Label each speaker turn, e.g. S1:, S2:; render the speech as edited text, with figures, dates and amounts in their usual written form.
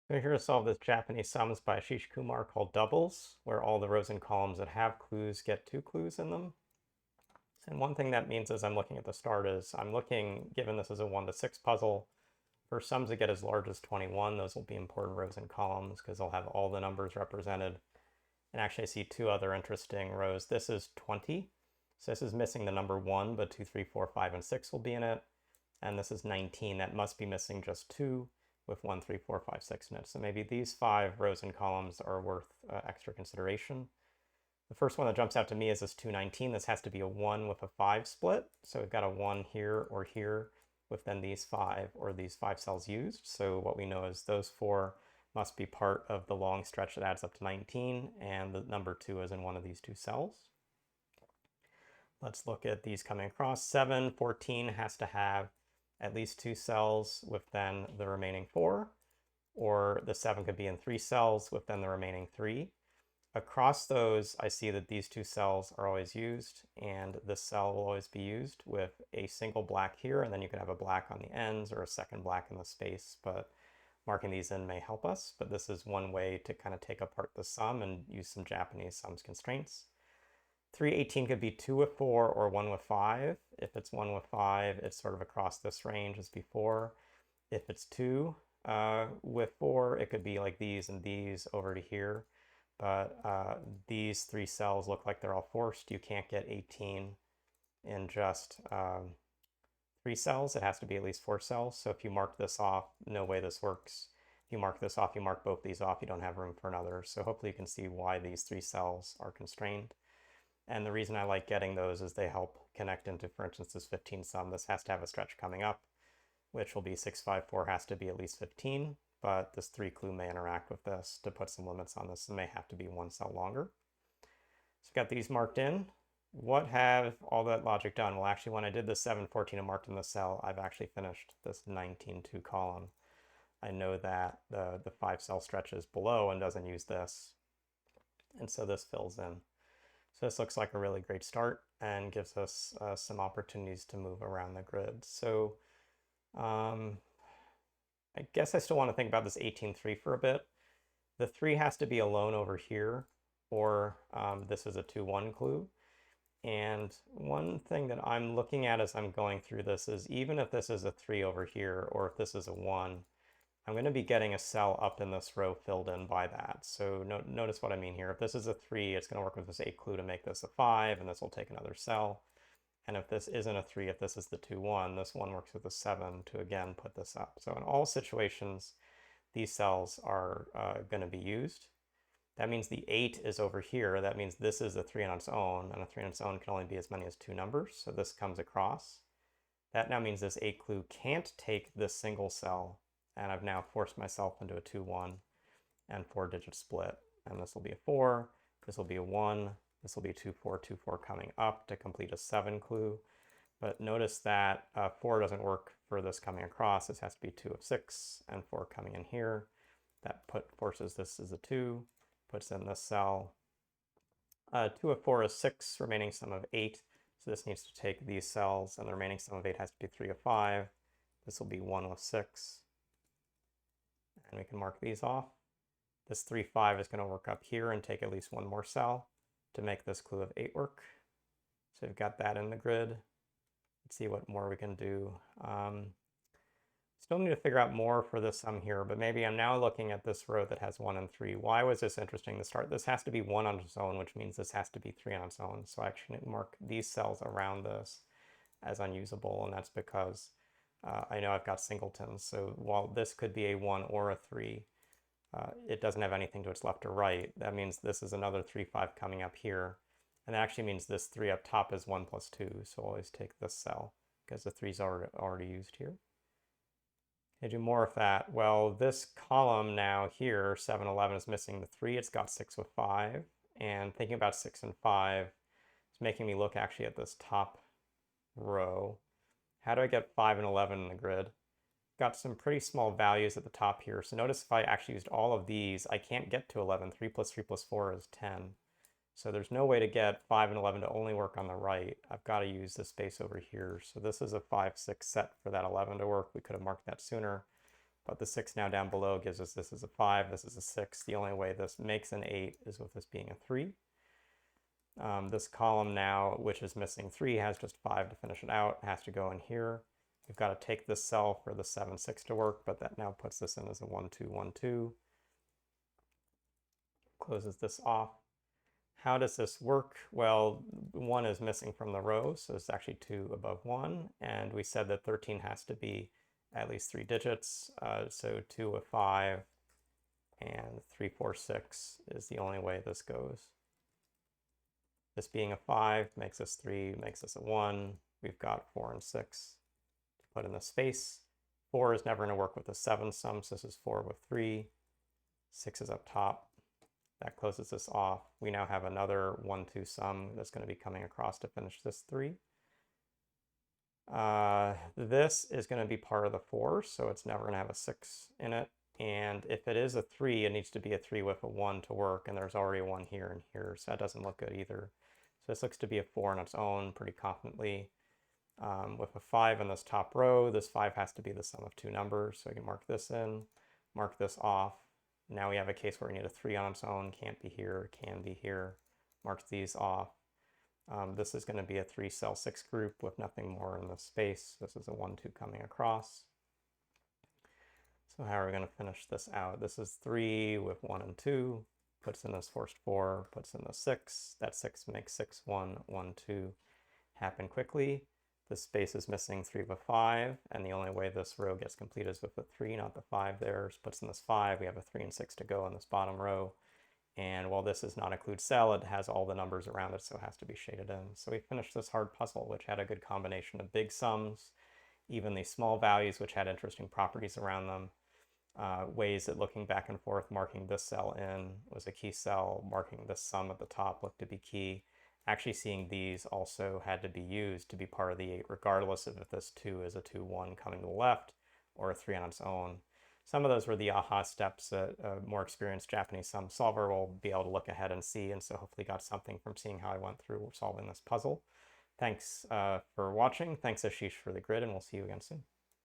S1: We're here to solve this Japanese sums by Ashish Kumar called doubles, where all the rows and columns that have clues get 2 clues in them. And one thing that means as I'm looking at the start is I'm looking, given this is a 1 to 6 puzzle, for sums that get as large as 21, those will be important rows and columns because they'll have all the numbers represented. And actually I see 2 other interesting rows. This is 20, so this is missing the number 1, but 2, 3, 4, 5, and 6 will be in it. And this is 19, that must be missing just 2 with 1, 3, 4, 5, 6 in it. So maybe these 5 rows and columns are worth extra consideration. The first one that jumps out to me is this 219. This has to be a 1 with a 5 split. So we've got a 1 here or here with then these 5 or these 5 cells used. So what we know is those 4 must be part of the long stretch that adds up to 19, and the number 2 is in one of these 2 cells. Let's look at these coming across. 7, 14 has to have at least 2 cells with then the remaining 4, or the 7 could be in 3 cells with then the remaining 3. Across those, I see that these 2 cells are always used, and this cell will always be used with a single black here, and then you could have a black on the ends or a second black in the space, but marking these in may help us. But this is one way to kind of take apart the sum and use some Japanese sums constraints. 318 could be 2 with 4 or 1 with 5. If it's 1 with 5, it's sort of across this range as before. If it's 2 with 4, it could be like these and these over to here. But these 3 cells look like they're all forced. You can't get 18 in just 3 cells. It has to be at least 4 cells. So if you mark this off, no way this works. If you mark this off, you mark both these off, you don't have room for another. So hopefully you can see why these 3 cells are constrained. And the reason I like getting those is they help connect into, for instance, this 15 sum. This has to have a stretch coming up, which will be 6, 5, 4 has to be at least 15, but this 3 clue may interact with this to put some limits on this. It may have to be 1 cell longer. So I've got these marked in. What have all that logic done? Well, actually, when I did the 7, 14 and marked in the cell, I've actually finished this 19, 2 column. I know that the 5 cell stretches below and doesn't use this, and so this fills in. So this looks like a really great start and gives us some opportunities to move around the grid. So I guess I still want to think about this 18-3 for a bit. The 3 has to be alone over here, or this is a 2-1 clue. And one thing that I'm looking at as I'm going through this is even if this is a 3 over here, or if this is a 1, I'm going to be getting a cell up in this row filled in by that. So notice what I mean here. If this is a 3, it's going to work with this 8 clue to make this a 5, and this will take another cell. And if this isn't a 3, if this is the 2-1, this one works with a 7 to again put this up. So in all situations, these cells are going to be used. That means the 8 is over here. That means this is a 3 on its own, and a 3 on its own can only be as many as 2 numbers. So this comes across. That now means this 8 clue can't take this single cell, and I've now forced myself into a 2-1 and 4-digit split. And this will be a 4, this will be a 1, this will be 2-4, 2-4 coming up to complete a 7 clue. But notice that 4 doesn't work for this coming across. This has to be 2 of 6 and 4 coming in here. That forces this as a 2, puts in this cell. 2 of 4 is 6, remaining sum of 8. So this needs to take these cells, and the remaining sum of 8 has to be 3 of 5. This will be 1 of 6. And we can mark these off. This 3, 5 is going to work up here and take at least 1 more cell to make this clue of 8 work. So we've got that in the grid. Let's see what more we can do. Still need to figure out more for this sum here, but maybe I'm now looking at this row that has 1 and 3. Why was this interesting to start? This has to be 1 on its own, which means this has to be 3 on its own. So I actually mark these cells around this as unusable, and that's because I know I've got singletons. So while this could be a 1 or a 3, it doesn't have anything to its left or right. That means this is another 3, 5 coming up here. And that actually means this 3 up top is 1 plus 2. So I'll always take this cell because the 3 is already used here. Can I do more of that? Well, this column now here, 7, 11, is missing the 3. It's got 6 with 5. And thinking about 6 and 5 is making me look actually at this top row. How do I get 5 and 11 in the grid? Got some pretty small values at the top here. So notice if I actually used all of these, I can't get to 11. 3 plus 3 plus 4 is 10. So there's no way to get 5 and 11 to only work on the right. I've got to use this space over here. So this is a 5, 6 set for that 11 to work. We could have marked that sooner. but the 6 now down below gives us this is a 5, this is a 6. The only way this makes an 8 is with this being a 3. This column now, which is missing 3, has just 5 to finish it out. It has to go in here. We've got to take this cell for the 7, 6 to work, but that now puts this in as a 1, 2, 1, 2. Closes this off. How does this work? Well, 1 is missing from the row, so it's actually 2 above 1, and we said that 13 has to be at least 3 digits, so 2 with 5 and 3, 4, 6 is the only way this goes. This being a 5 makes this 3, makes this a 1. We've got 4 and 6 to put in the space. 4 is never going to work with the 7 sum, so this is 4 with 3. 6 is up top. That closes this off. We now have another 1, 2 sum that's going to be coming across to finish this 3. This is going to be part of the 4, so it's never going to have a 6 in it. And if it is a 3, it needs to be a 3 with a 1 to work, and there's already a 1 here and here, so that doesn't look good either. So this looks to be a 4 on its own pretty confidently. With a 5 in this top row, this 5 has to be the sum of 2 numbers, so we can mark this in, mark this off. Now we have a case where we need a 3 on its own, can't be here, can be here. Mark these off. This is going to be a 3 cell 6 group with nothing more in the space. This is a 1, 2 coming across. So how are we going to finish this out? This is 3 with 1 and 2, puts in this forced 4, puts in the 6. That 6 makes 6, 1, 1, 2 happen quickly. The space is missing 3 with 5, and the only way this row gets complete is with the 3, not the 5 there. So puts in this 5, we have a 3 and 6 to go in this bottom row. And while this is not include cell, it has all the numbers around it, so it has to be shaded in. So we finished this hard puzzle, which had a good combination of big sums, even these small values, which had interesting properties around them. Ways that looking back and forth, marking this cell in was a key cell, marking this sum at the top looked to be key. Actually seeing these also had to be used to be part of the 8, regardless of if this 2 is a 2, 1 coming to the left or a 3 on its own. Some of those were the aha steps that a more experienced Japanese sum solver will be able to look ahead and see, and so hopefully got something from seeing how I went through solving this puzzle. Thanks for watching. Thanks Ashish for the grid, and we'll see you again soon.